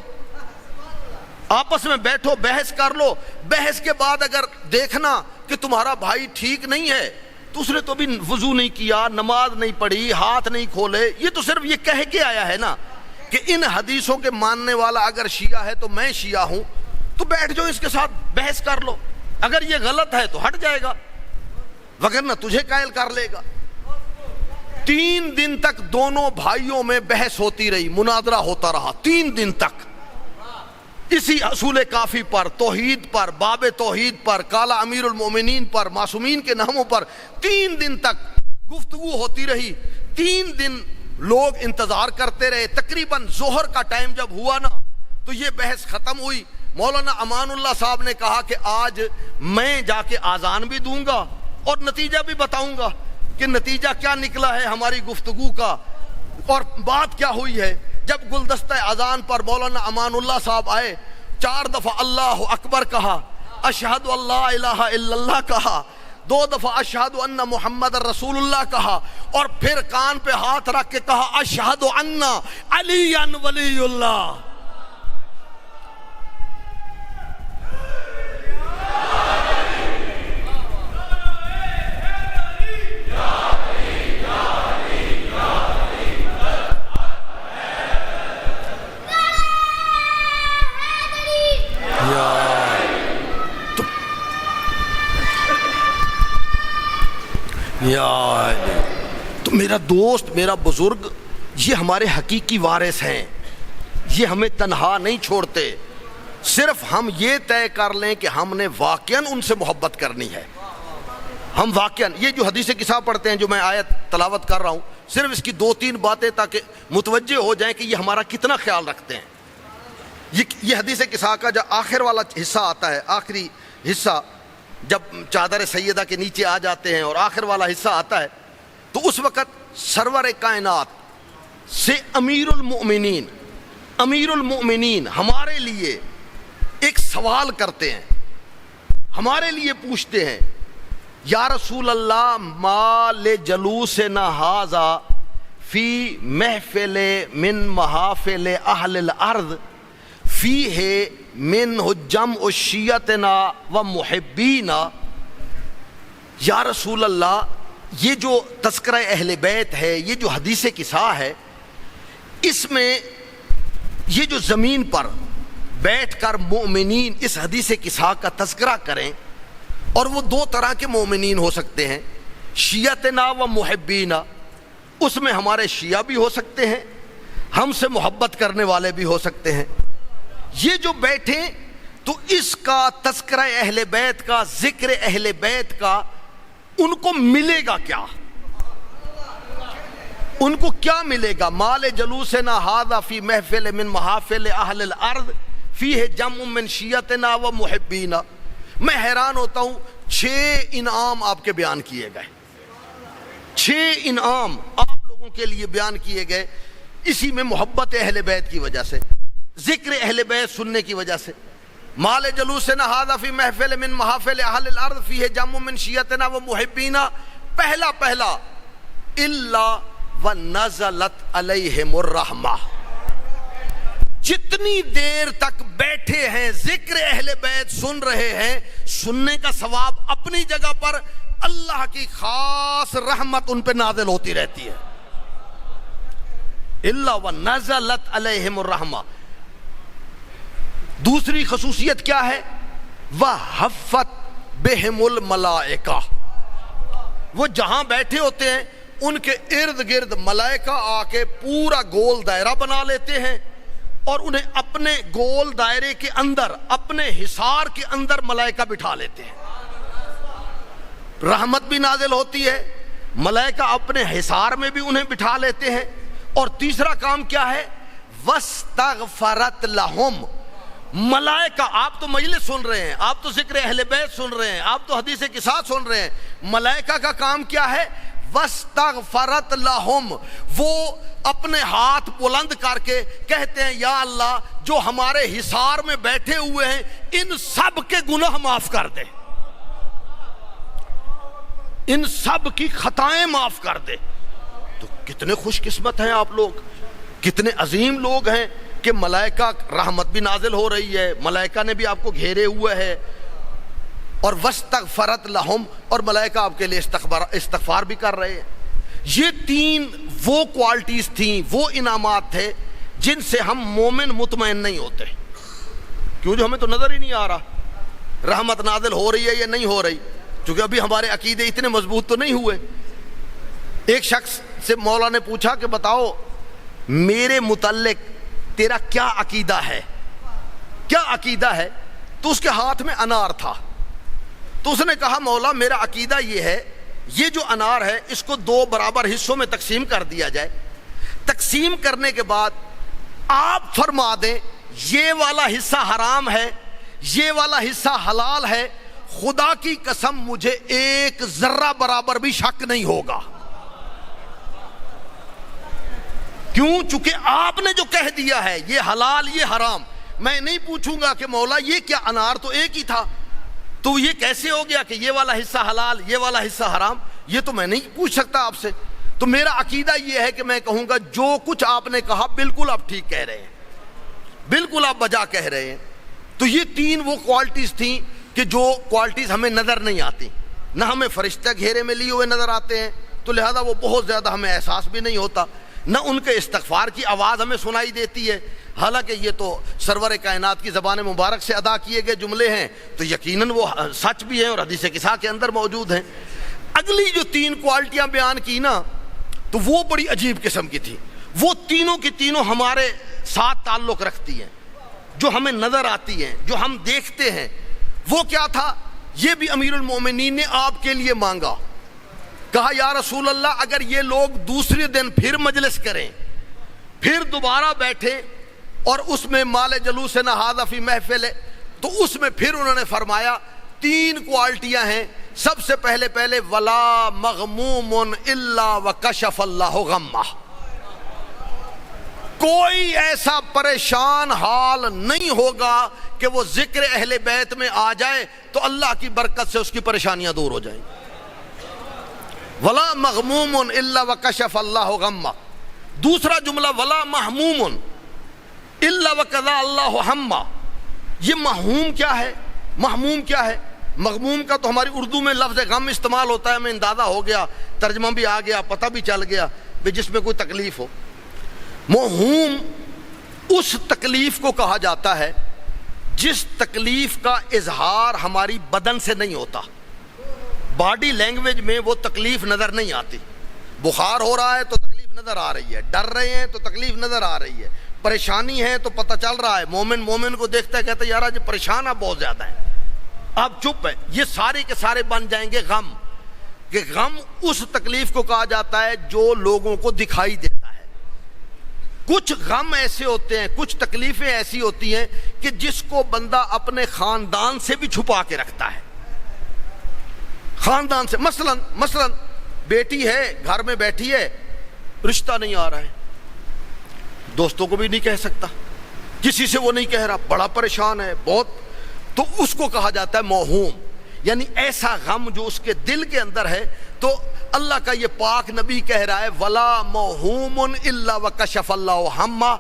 آپس میں بیٹھو بحث کر لو. بحث کے بعد اگر دیکھنا کہ تمہارا بھائی ٹھیک نہیں ہے، تو اس نے تو بھی وضو نہیں کیا، نماز نہیں پڑھی، ہاتھ نہیں کھولے، یہ تو صرف یہ کہہ کے آیا ہے نا کہ ان حدیثوں کے ماننے والا اگر شیعہ ہے تو میں شیعہ ہوں، تو بیٹھ جاؤ اس کے ساتھ بحث کر لو، اگر یہ غلط ہے تو ہٹ جائے گا، وگرنہ تجھے قائل کر لے گا۔ 3 دن تک دونوں بھائیوں میں بحث ہوتی رہی، مناظرہ ہوتا رہا 3 دن تک، اسی اصول کافی پر، توحید پر، باب توحید پر، کالا امیر المومنین پر، معصومین کے ناموں پر 3 دن تک گفتگو ہوتی رہی۔ 3 دن لوگ انتظار کرتے رہے، تقریباً ظہر کا ٹائم جب ہوا نا تو یہ بحث ختم ہوئی۔ مولانا امان اللہ صاحب نے کہا کہ آج میں جا کے آذان بھی دوں گا اور نتیجہ بھی بتاؤں گا کہ نتیجہ کیا نکلا ہے ہماری گفتگو کا اور بات کیا ہوئی ہے۔ جب گلدستہ اذان پر مولانا امان اللہ صاحب آئے، 4 دفعہ اللہ اکبر کہا، اشہد اللہ الہ الا اللہ کہا، 2 دفعہ اشہد ان محمد رسول اللہ کہا، اور پھر کان پہ ہاتھ رکھ کے کہا اشہد ان علی ولی اللہ۔ تو میرا دوست، میرا بزرگ، یہ ہمارے حقیقی وارث ہیں، یہ ہمیں تنہا نہیں چھوڑتے۔ صرف ہم یہ طے کر لیں کہ ہم نے واقعاً ان سے محبت کرنی ہے، ہم واقعاً یہ جو حدیث قصہ پڑھتے ہیں، جو میں آیت تلاوت کر رہا ہوں، صرف اس کی 2-3 باتیں تاکہ متوجہ ہو جائیں کہ یہ ہمارا کتنا خیال رکھتے ہیں۔ یہ حدیث قصہ کا جو آخر والا حصہ آتا ہے، آخری حصہ جب چادر سیدہ کے نیچے آ جاتے ہیں اور آخر والا حصہ آتا ہے، تو اس وقت سرور کائنات سے امیر المؤمنین ہمارے لیے ایک سوال کرتے ہیں، ہمارے لیے پوچھتے ہیں، یا رسول اللہ ما لجلوسنا ھذا فی محفل من محافل اہل الارض فیہ من جمع شیعتنا و محبینا۔ یا رسول اللہ، یہ جو تذکرہ اہل بیت ہے، یہ جو حدیث قصہ ہے، اس میں یہ جو زمین پر بیٹھ کر مومنین اس حدیث قصہ کا تذکرہ کریں، اور وہ 2 طرح کے مومنین ہو سکتے ہیں، شیعتنا و محبینا، اس میں ہمارے شیعہ بھی ہو سکتے ہیں، ہم سے محبت کرنے والے بھی ہو سکتے ہیں۔ یہ جو بیٹھیں تو اس کا تذکرہ اہل بیت کا، ذکر اہل بیت کا ان کو ملے گا کیا؟ ان کو کیا ملے گا؟ مال جلوسنا ھذا فی محفل من محافل اہل الارض فیہ جمع من شیعتنا و محبینا۔ میں حیران ہوتا ہوں، 6 انعام آپ کے بیان کیے گئے، 6 انعام آپ لوگوں کے لیے بیان کیے گئے، اسی میں محبت اہل بیت کی وجہ سے، ذکر اہل بیت سننے کی وجہ سے۔ مال جلوسنا ھذا فی محفل من محافل اہل الارض فیہ جمع من شیعتنا و محبینا، پہلا الا ونزلت علیہم الرحمہ۔ جتنی دیر تک بیٹھے ہیں ذکر اہل بیت سن رہے ہیں، سننے کا ثواب اپنی جگہ پر، اللہ کی خاص رحمت ان پہ نازل ہوتی رہتی ہے۔ الا ونزلت علیہم الرحمہ۔ دوسری خصوصیت کیا ہے؟ وحفت بہم الملائکہ۔ وہ جہاں بیٹھے ہوتے ہیں ان کے ارد گرد ملائکہ آ کے پورا گول دائرہ بنا لیتے ہیں، اور انہیں اپنے گول دائرے کے اندر، اپنے حصار کے اندر ملائکہ بٹھا لیتے ہیں۔ رحمت بھی نازل ہوتی ہے، ملائکہ اپنے حصار میں بھی انہیں بٹھا لیتے ہیں۔ اور تیسرا کام کیا ہے؟ وَاسْتَغْفَرَتْ لَهُمْ۔ ملائکہ، آپ تو مجلس سن رہے ہیں، آپ تو ذکر اہل بیت سن رہے ہیں، آپ تو حدیث قصہ سن رہے ہیں، ملائکہ کا کام کیا ہے؟ وَاسْتَغْفَرَتْ لَهُمْ۔ وہ اپنے ہاتھ بلند کر کے کہتے ہیں، یا اللہ جو ہمارے حصار میں بیٹھے ہوئے ہیں ان سب کے گناہ معاف کر دے، ان سب کی خطائیں معاف کر دے۔ تو کتنے خوش قسمت ہیں آپ لوگ، کتنے عظیم لوگ ہیں کہ ملائکہ رحمت بھی نازل ہو رہی ہے، ملائکہ نے بھی آپ کو گھیرے ہوئے ہے، اور وَاسْتَغْفَرَتْ لَهُمْ، اور ملائکہ آپ کے لیے استغفار بھی کر رہے ہیں۔ یہ 3 وہ کوالٹیز تھیں، وہ انعامات تھے جن سے ہم مومن مطمئن نہیں ہوتے، کیوں؟ جو ہمیں تو نظر ہی نہیں آ رہا رحمت نازل ہو رہی ہے یا نہیں ہو رہی، چونکہ ابھی ہمارے عقیدے اتنے مضبوط تو نہیں ہوئے۔ ایک شخص سے مولا نے پوچھا کہ بتاؤ میرے متعلق تیرا کیا عقیدہ ہے، کیا عقیدہ ہے؟ تو اس کے ہاتھ میں انار تھا، تو اس نے کہا مولا میرا عقیدہ یہ ہے، یہ جو انار ہے اس کو 2 برابر حصوں میں تقسیم کر دیا جائے، تقسیم کرنے کے بعد آپ فرما دیں یہ والا حصہ حرام ہے، یہ والا حصہ حلال ہے، خدا کی قسم مجھے 1 ذرہ برابر بھی شک نہیں ہوگا۔ کیوں؟ چونکہ آپ نے جو کہہ دیا ہے یہ حلال یہ حرام، میں نہیں پوچھوں گا کہ مولا یہ کیا، انار تو ایک ہی تھا، تو یہ کیسے ہو گیا کہ یہ والا حصہ حلال یہ والا حصہ حرام؟ یہ تو میں نہیں پوچھ سکتا آپ سے۔ تو میرا عقیدہ یہ ہے کہ میں کہوں گا جو کچھ آپ نے کہا بالکل آپ ٹھیک کہہ رہے ہیں، بالکل آپ بجا کہہ رہے ہیں۔ تو یہ 3 وہ کوالٹیز تھیں کہ جو کوالٹیز ہمیں نظر نہیں آتی، نہ ہمیں فرشتہ گھیرے میں لیے ہوئے نظر آتے ہیں تو لہذا وہ بہت زیادہ ہمیں احساس بھی نہیں ہوتا، نہ ان کے استغفار کی آواز ہمیں سنائی دیتی ہے، حالانکہ یہ تو سرور کائنات کی زبان مبارک سے ادا کیے گئے جملے ہیں تو یقیناً وہ سچ بھی ہیں اور حدیث قصہ کے اندر موجود ہیں۔ اگلی جو 3 کوالٹیاں بیان کی نا تو وہ بڑی عجیب قسم کی تھی، وہ تینوں کی تینوں ہمارے ساتھ تعلق رکھتی ہیں، جو ہمیں نظر آتی ہیں، جو ہم دیکھتے ہیں۔ وہ کیا تھا؟ یہ بھی امیر المومنین نے آپ کے لیے مانگا، کہا یا رسول اللہ اگر یہ لوگ دوسرے دن پھر مجلس کریں، پھر دوبارہ بیٹھیں اور اس میں مال جلوس نہاد فی محفل ہے، تو اس میں پھر انہوں نے فرمایا 3 کوالٹیاں ہیں۔ سب سے پہلے ولا مغموم الا وکشف اللہ غمہ، کوئی ایسا پریشان حال نہیں ہوگا کہ وہ ذکر اہل بیت میں آ جائے تو اللہ کی برکت سے اس کی پریشانیاں دور ہو جائیں۔ ولا مغموم الا وکشف اللہ غمہ۔ دوسرا جملہ ولا محموم الا وقضى اللہ ہمہ۔ یہ محموم کیا ہے؟ محموم کیا ہے؟ مغموم کا تو ہماری اردو میں لفظ غم استعمال ہوتا ہے، ہمیں اندازہ ہو گیا، ترجمہ بھی آ گیا، پتہ بھی چل گیا کہ جس میں کوئی تکلیف ہو۔ محموم اس تکلیف کو کہا جاتا ہے جس تکلیف کا اظہار ہماری بدن سے نہیں ہوتا، باڈی لینگویج میں وہ تکلیف نظر نہیں آتی۔ بخار ہو رہا ہے تو تکلیف نظر آ رہی ہے، ڈر رہے ہیں تو تکلیف نظر آ رہی ہے، پریشانی ہے تو پتہ چل رہا ہے، مومن کو دیکھتا ہے کہتا ہے یار آج پریشان آپ بہت زیادہ ہیں، آپ چپ ہیں۔ یہ سارے کے سارے بن جائیں گے غم، کہ غم اس تکلیف کو کہا جاتا ہے جو لوگوں کو دکھائی دیتا ہے۔ کچھ غم ایسے ہوتے ہیں، کچھ تکلیفیں ایسی ہوتی ہیں کہ جس کو بندہ اپنے خاندان سے بھی چھپا کے رکھتا ہے، خاندان سے۔ مثلا بیٹی ہے گھر میں بیٹھی ہے، رشتہ نہیں آ رہا ہے، دوستوں کو بھی نہیں کہہ سکتا، کسی سے وہ نہیں کہہ رہا، بڑا پریشان ہے بہت، تو اس کو کہا جاتا ہے موہوم، یعنی ایسا غم جو اس کے دل کے اندر ہے۔ تو اللہ کا یہ پاک نبی کہہ رہا ہے ولا موہوم الا وکشف اللہ ہمہ،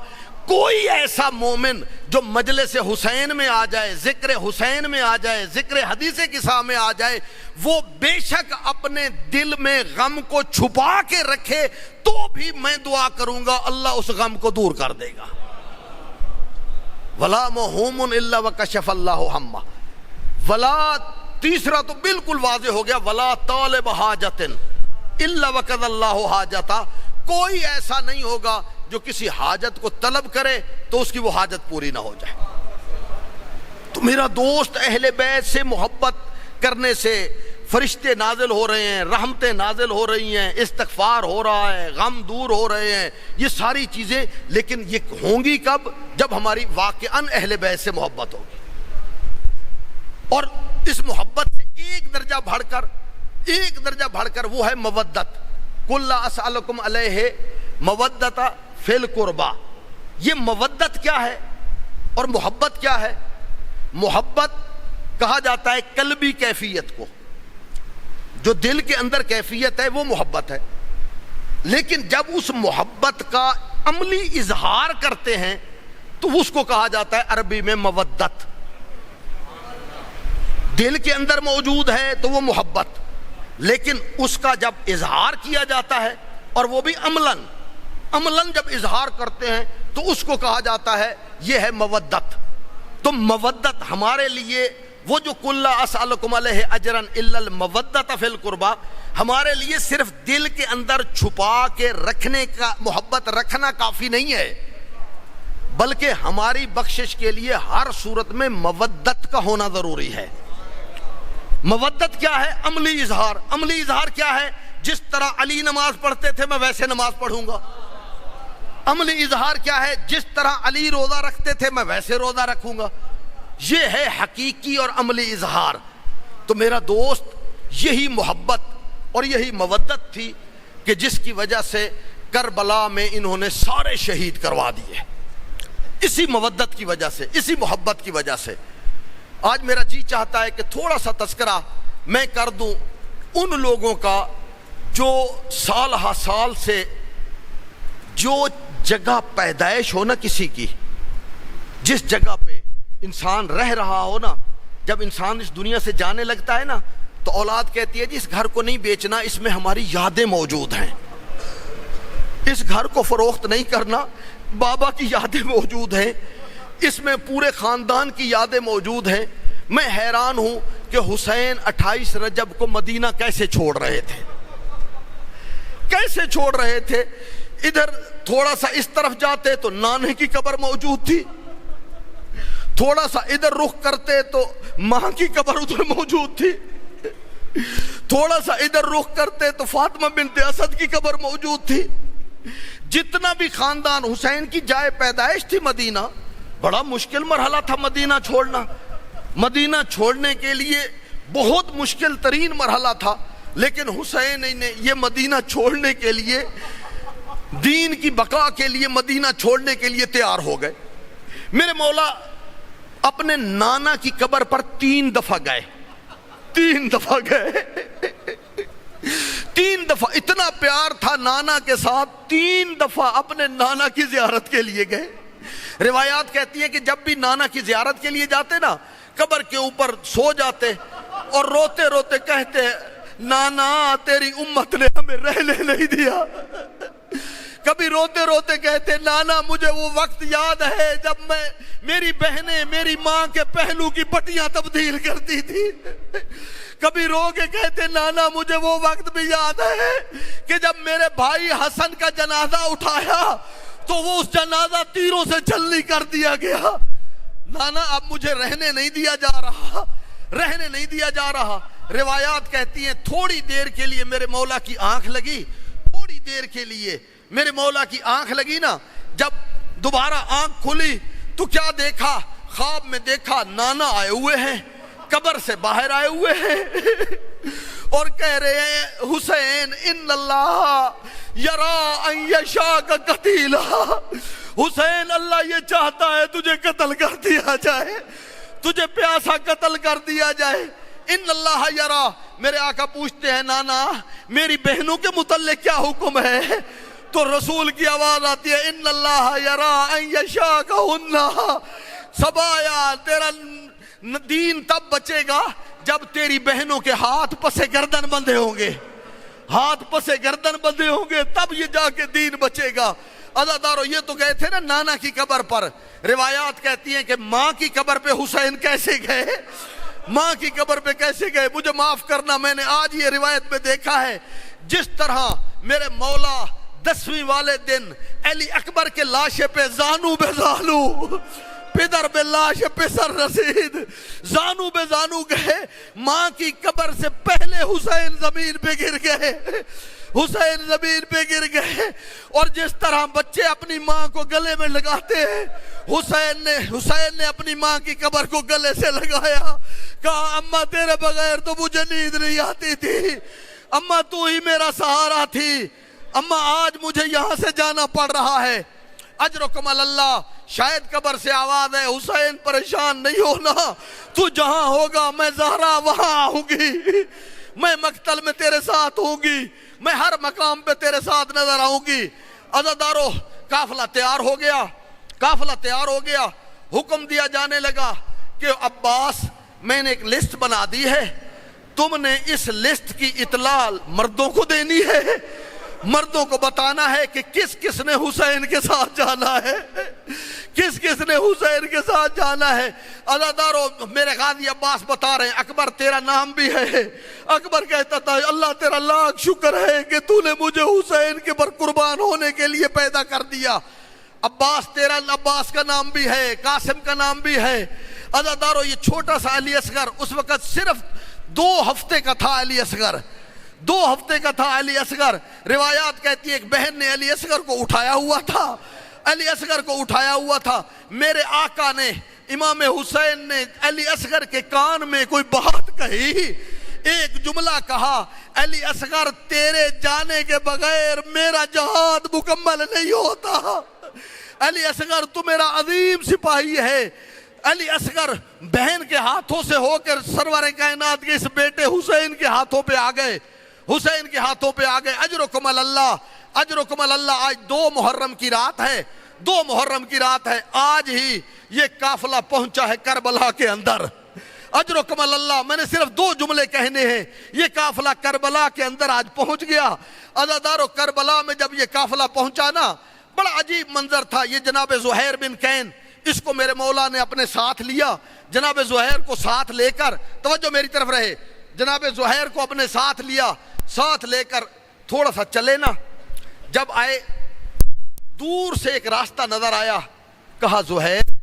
کوئی ایسا مومن جو مجلس حسین میں آ جائے، ذکر حسین میں آ جائے، ذکر حدیث قصہ میں آ جائے، وہ بے شک اپنے دل میں غم کو چھپا کے رکھے تو بھی میں دعا کروں گا اللہ اس غم کو دور کر دے گا۔ ولا موہوم الا وکشف اللہ ہمہ۔ ولا تیسرا تو بالکل واضح ہو گیا، ولا طالب حاجت الا وقضى اللہ حاجتہ، کوئی ایسا نہیں ہوگا جو کسی حاجت کو طلب کرے تو اس کی وہ حاجت پوری نہ ہو جائے۔ تو میرا دوست اہل بیت سے محبت کرنے سے فرشتے نازل ہو رہے ہیں، رحمتیں نازل ہو رہی ہیں، استغفار ہو رہا ہے، غم دور ہو رہے ہیں، یہ ساری چیزیں، لیکن یہ ہوں گی کب؟ جب ہماری واقعاً اہل بیت سے محبت ہوگی، اور اس محبت سے ایک درجہ بڑھ کر وہ ہے مودت۔ قل لا اسألکم علیہ مودۃ فی القربى۔ یہ مودت کیا ہے اور محبت کیا ہے؟ محبت کہا جاتا ہے قلبی کیفیت کو، جو دل کے اندر کیفیت ہے وہ محبت ہے، لیکن جب اس محبت کا عملی اظہار کرتے ہیں تو اس کو کہا جاتا ہے عربی میں مودت۔ دل کے اندر موجود ہے تو وہ محبت، لیکن اس کا جب اظہار کیا جاتا ہے اور وہ بھی عملاً جب اظہار کرتے ہیں تو اس کو کہا جاتا ہے یہ ہے مودت۔ تو مودت ہمارے لیے وہ جو کل اسألکم علیہ اجرا الا المودۃ فی القربى، ہمارے لیے صرف دل کے اندر چھپا کے رکھنے کا محبت رکھنا کافی نہیں ہے، بلکہ ہماری بخشش کے لیے ہر صورت میں مودت کا ہونا ضروری ہے۔ مودت کیا ہے؟ عملی اظہار۔ عملی اظہار کیا ہے؟ جس طرح علی نماز پڑھتے تھے میں ویسے نماز پڑھوں گا۔ عملی اظہار کیا ہے؟ جس طرح علی روزہ رکھتے تھے میں ویسے روزہ رکھوں گا۔ یہ ہے حقیقی اور عملی اظہار۔ تو میرا دوست، یہی محبت اور یہی مودت تھی کہ جس کی وجہ سے کربلا میں انہوں نے سارے شہید کروا دیے، اسی مودت کی وجہ سے، اسی محبت کی وجہ سے۔ آج میرا جی چاہتا ہے کہ تھوڑا سا تذکرہ میں کر دوں ان لوگوں کا جو سال ہا سال سے جو جگہ پیدائش ہو نا کسی کی، جس جگہ پہ انسان رہ رہا ہو نا، جب انسان اس دنیا سے جانے لگتا ہے نا تو اولاد کہتی ہے جی اس گھر کو نہیں بیچنا، اس میں ہماری یادیں موجود ہیں، اس گھر کو فروخت نہیں کرنا، بابا کی یادیں موجود ہیں، اس میں پورے خاندان کی یادیں موجود ہیں۔ میں حیران ہوں کہ حسین 28 رجب کو مدینہ کیسے چھوڑ رہے تھے، کیسے چھوڑ رہے تھے۔ ادھر تھوڑا سا اس طرف جاتے تو نانے کی قبر موجود تھی، تھوڑا سا ادھر رخ کرتے تو ماں کی قبر ادھر موجود تھی، تھوڑا سا ادھر رخ کرتے تو فاطمہ بنت اسد کی قبر موجود تھی۔ جتنا بھی خاندان، حسین کی جائے پیدائش تھی مدینہ، بڑا مشکل مرحلہ تھا مدینہ چھوڑنا۔ مدینہ چھوڑنے کے لیے بہت مشکل ترین مرحلہ تھا، لیکن حسین نے یہ مدینہ چھوڑنے کے لیے، دین کی بقا کے لیے مدینہ چھوڑنے کے لیے تیار ہو گئے۔ میرے مولا اپنے نانا کی قبر پر 3 دفعہ گئے، 3 دفعہ گئے، 3 دفعہ، اتنا پیار تھا نانا کے ساتھ، 3 دفعہ اپنے نانا کی زیارت کے لیے گئے۔ روایات کہتی ہیں کہ جب بھی نانا کی زیارت کے لیے جاتے نا، قبر کے اوپر سو جاتے اور روتے روتے کہتے نانا تیری امت نے ہمیں رہنے نہیں دیا۔ کبھی روتے روتے کہتے نانا مجھے وہ وقت یاد ہے جب میں میری بہنیں میری ماں کے پہلو کی پٹیاں تبدیل کرتی تھی۔ کبھی رو کے کہتے نانا مجھے وہ وقت بھی یاد ہے کہ جب میرے بھائی حسن کا جنازہ اٹھایا تو وہ اس جنازہ تیروں سے جلنی کر دیا گیا۔ نانا اب مجھے رہنے نہیں دیا جا رہا، رہنے نہیں دیا جا رہا۔ روایات کہتی ہیں تھوڑی دیر کے لیے میرے مولا کی آنکھ لگی، تھوڑی دیر کے لیے میرے مولا کی آنکھ لگی نا، جب دوبارہ آنکھ کھلی تو کیا دیکھا؟ خواب میں دیکھا نانا آئے ہوئے ہیں، قبر سے باہر آئے ہوئے ہیں اور کہہ رہے ہیں حسین ان اللہ یرا ان یشاءک قتیلا، حسین اللہ یہ چاہتا ہے تجھے قتل کر دیا جائے، تجھے پیاسا قتل کر دیا جائے۔ ان اللہ یرا، میرے آقا پوچھتے ہیں نانا میری بہنوں کے متعلق کیا حکم ہے؟ تو رسول کی آواز آتی ہے ان اللہ یرا ان یشاءکہن، سبایا تیرا دین تب بچے گا جب تیری بہنوں کے ہاتھ پسے گردن بندھے ہوں گے، ہاتھ پسے گردن بندھے ہوں گے تب یہ جا کے دین بچے گا۔ عزادارو یہ تو گئے تھے نا نانا کی قبر پر، روایات کہتی ہیں کہ ماں کی قبر پہ حسین کیسے گئے، ماں کی قبر پہ کیسے گئے؟ مجھے معاف کرنا، میں نے آج یہ روایت میں دیکھا ہے جس طرح میرے مولا 10ویں والے دن علی اکبر کے لاشے پہ زانو بے زانو، پدر بے لاش پسر رسید، زانو بے زانو گئے، ماں کی قبر سے پہلے حسین زمین پہ گر گئے، حسین زمین پہ گر گئے۔ اور جس طرح بچے اپنی ماں کو گلے میں لگاتے ہیں، حسین نے اپنی ماں کی قبر کو گلے سے لگایا، کہا اماں تیرے بغیر تو مجھے نیند نہیں آتی تھی، اماں تو ہی میرا سہارا تھی، اماں آج مجھے یہاں سے جانا پڑ رہا ہے، اجرکم اللہ۔ شاید قبر سے آواز ہے حسین پریشان نہیں ہونا، تو جہاں ہوگا میں زہرا وہاں آؤں گی، میں مقتل میں تیرے ساتھ ہوں گی، میں ہر مقام پہ تیرے ساتھ نظر آؤں گی۔ عزادارو قافلہ تیار ہو گیا، قافلہ تیار ہو گیا، حکم دیا جانے لگا کہ عباس میں نے ایک لسٹ بنا دی ہے، تم نے اس لسٹ کی اطلاع مردوں کو دینی ہے، مردوں کو بتانا ہے کہ کس کس نے حسین کے ساتھ جانا ہے، کس کس نے حسین کے ساتھ جانا ہے؟ عزادارو میرے غازی عباس بتا رہے ہیں اکبر تیرا نام بھی ہے. اکبر کہتا تھا اللہ تیرا لاکھ شکر ہے کہ تو نے مجھے حسین کے پر قربان ہونے کے لیے پیدا کر دیا. عباس تیرا عباس کا نام بھی ہے, قاسم کا نام بھی ہے. عزادارو یہ چھوٹا سا علی اصغر اس وقت صرف 2 ہفتے کا تھا. علی اصغر 2 ہفتے کا تھا. علی اصغر روایات کہتی ہے ایک بہن نے علی اصغر کو اٹھایا ہوا تھا. علی اصغر کو اٹھایا ہوا تھا. میرے آقا نے امام حسین نے علی اصغر کے کان میں کوئی بات کہی, ایک جملہ کہا, علی اصغر تیرے جانے کے بغیر میرا جہاد مکمل نہیں ہوتا. علی اصغر تو میرا عظیم سپاہی ہے. علی اصغر بہن کے ہاتھوں سے ہو کر سرور کائنات کے اس بیٹے حسین کے ہاتھوں پہ آ گئے. حسین کے ہاتھوں پہ آ گئے. اجرکم اللہ, اجرکم اللہ. آج 2 محرم کی رات ہے, 2 محرم کی رات ہے. آج ہی یہ قافلہ پہنچا ہے کربلا کے اندر. اجرکم اللہ. میں نے صرف 2 جملے کہنے ہیں. یہ قافلہ کربلا کے اندر آج پہنچ گیا. عزادارو کربلا میں جب یہ قافلہ پہنچا نا, بڑا عجیب منظر تھا. یہ جناب زہیر بن کین, اس کو میرے مولا نے اپنے ساتھ لیا. جناب زہیر کو ساتھ لے کر, توجہ میری طرف رہے, جناب زہیر کو اپنے ساتھ لیا. ساتھ لے کر تھوڑا سا چلے نا, جب آئے دور سے ایک راستہ نظر آیا. کہا زہیر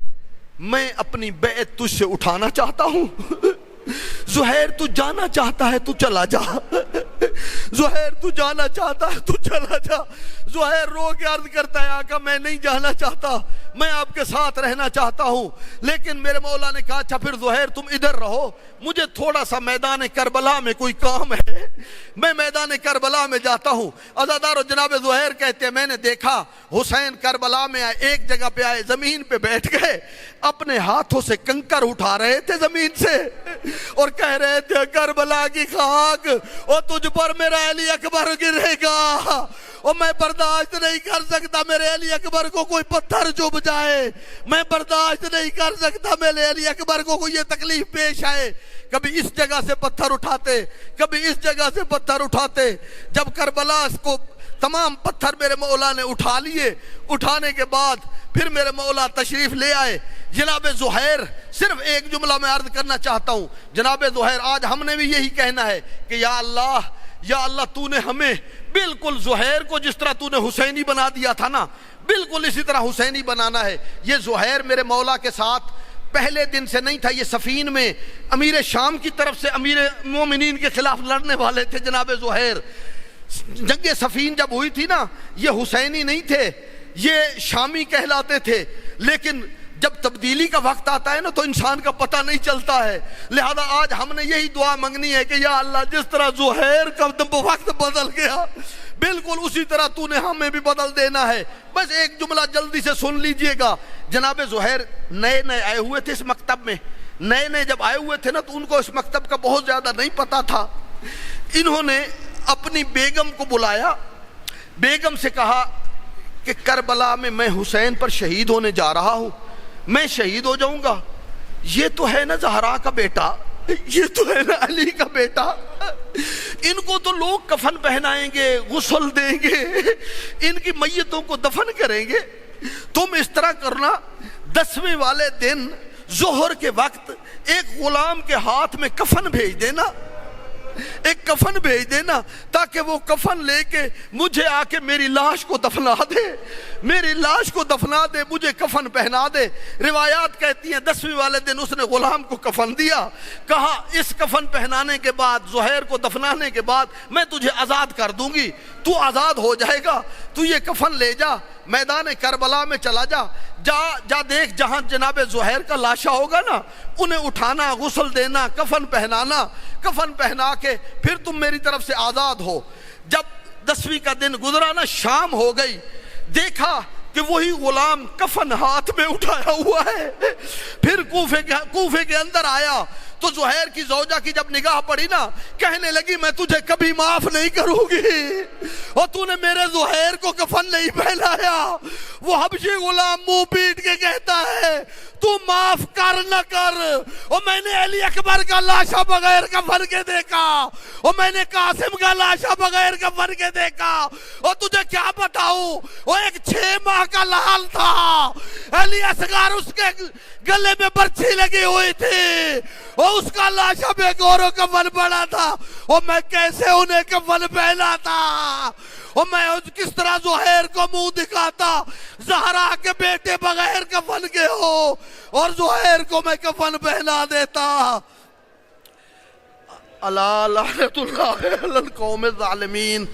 میں اپنی بیعت تجھ سے اٹھانا چاہتا ہوں. زہیر تو جانا چاہتا ہے تو چلا جا. زہیر تو جانا چاہتا ہے تو چلا جا. زہیر رو کے عرض کرتا ہے آقا میں نہیں جانا چاہتا, میں آپ کے ساتھ رہنا چاہتا ہوں. لیکن میرے مولا نے کہا اچھا پھر زہیر تم ادھر رہو, مجھے تھوڑا سا میدان کربلا میں کوئی کام ہے, میں میدان کربلا میں جاتا ہوں. عزادارو جناب زہیر کہتے ہیں میں نے دیکھا حسین کربلا میں آئے, ایک جگہ پہ آئے, زمین پہ بیٹھ گئے, اپنے ہاتھوں سے کنکر اٹھا رہے تھے زمین سے اور کہہ رہے تھے کربلا کی خاک اور تجھ پر میرا علی اکبر گرے گا, اور میں برداشت نہیں کر سکتا میرے علی اکبر کو کوئی پتھر چبھ جائے, میں برداشت نہیں کر سکتا میرے علی اکبر کو کوئی یہ تکلیف پیش آئے. کبھی اس جگہ سے پتھر اٹھاتے, کبھی اس جگہ سے پتھر اٹھاتے. جب کربلا کو تمام پتھر میرے مولا نے اٹھا لیے, اٹھانے کے بعد پھر میرے مولا تشریف لے آئے. جناب زہیر صرف ایک جملہ میں عرض کرنا چاہتا ہوں. جناب زہیر آج ہم نے بھی یہی کہنا ہے کہ یا اللہ تو نے ہمیں بالکل زہیر کو جس طرح تو نے حسینی بنا دیا تھا نا, بالکل اسی طرح حسینی بنانا ہے. یہ زہیر میرے مولا کے ساتھ پہلے دن سے نہیں تھا, یہ صفین میں امیر شام کی طرف سے امیر مومنین کے خلاف لڑنے والے تھے. جناب زہیر جنگ صفین جب ہوئی تھی نا, یہ حسینی نہیں تھے, یہ شامی کہلاتے تھے. لیکن جب تبدیلی کا وقت آتا ہے نا تو انسان کا پتہ نہیں چلتا ہے. لہذا آج ہم نے یہی دعا منگنی ہے کہ یا اللہ جس طرح زہیر کا وقت بدل گیا بالکل اسی طرح تو نے ہمیں بھی بدل دینا ہے. بس ایک جملہ جلدی سے سن لیجئے گا. جناب زہیر نئے آئے ہوئے تھے اس مکتب میں, نئے جب آئے ہوئے تھے نا تو ان کو اس مکتب کا بہت زیادہ نہیں پتا تھا. انہوں نے اپنی بیگم کو بلایا, بیگم سے کہا کہ کربلا میں حسین پر شہید ہونے جا رہا ہوں, میں شہید ہو جاؤں گا. یہ تو ہے نا زہرا کا بیٹا, یہ تو ہے نا علی کا بیٹا, ان کو تو لوگ کفن پہنائیں گے, غسل دیں گے, ان کی میتوں کو دفن کریں گے. تم اس طرح کرنا 10ویں والے دن ظہر کے وقت ایک غلام کے ہاتھ میں کفن بھیج دینا, ایک کفن بھیج دینا تاکہ وہ کفن لے کے مجھے آ کے میری لاش کو دفنا دے, میری لاش کو دفنا دے, مجھے کفن پہنا دے. روایات کہتی ہیں 10ویں والے دن اس نے غلام کو کفن دیا, کہا اس کفن پہنانے کے بعد زہیر کو دفنانے کے بعد میں تجھے آزاد کر دوں گی, تو آزاد ہو جائے گا, تو یہ کفن لے جا میدان کربلا میں چلا جا, جا دیکھ جہاں جناب زہیر کا لاشا ہوگا نا انہیں اٹھانا, غسل دینا, کفن پہنانا, کفن پہنا کے پھر تم میری طرف سے آزاد ہو. جب 10ویں کا دن گزرا نا, شام ہو گئی, دیکھا کہ وہی غلام کفن ہاتھ میں اٹھایا ہوا ہے. پھر کوفے کے اندر آیا تو زہیر کی زوجہ کی جب نگاہ پڑی نا، کہنے لگی میں تجھے کبھی معاف نہیں کروں گی، اور تو نے میرے زہیر کو کفن نہیں پہنایا۔ وہ حبشی غلام منہ پیٹ کے کہتا ہے تو معاف کر نہ کر، اور میں نے علی اکبر کا لاشا بغیر کفن کے دیکھا، اور میں نے قاسم کا لاشا بغیر کفن کے دیکھا، اور تجھے کیا بتاؤں وہ ایک 6 ماہ کا لال تھا، علی اصغر اس کے گلے میں برچھی لگی ہوئی تھی، اور اس کا لاشا بے گور و کفن پڑا تھا، اور میں کیسے انہیں کفن پہنا تھا، اور میں کس طرح زہیر کو منہ دکھاتا، زہرا کے بیٹے بغیر کفن کے ہو اور زہیر کو میں کفن پہنا دیتا۔ الا لعنت اللہ علی القوم الظالمین۔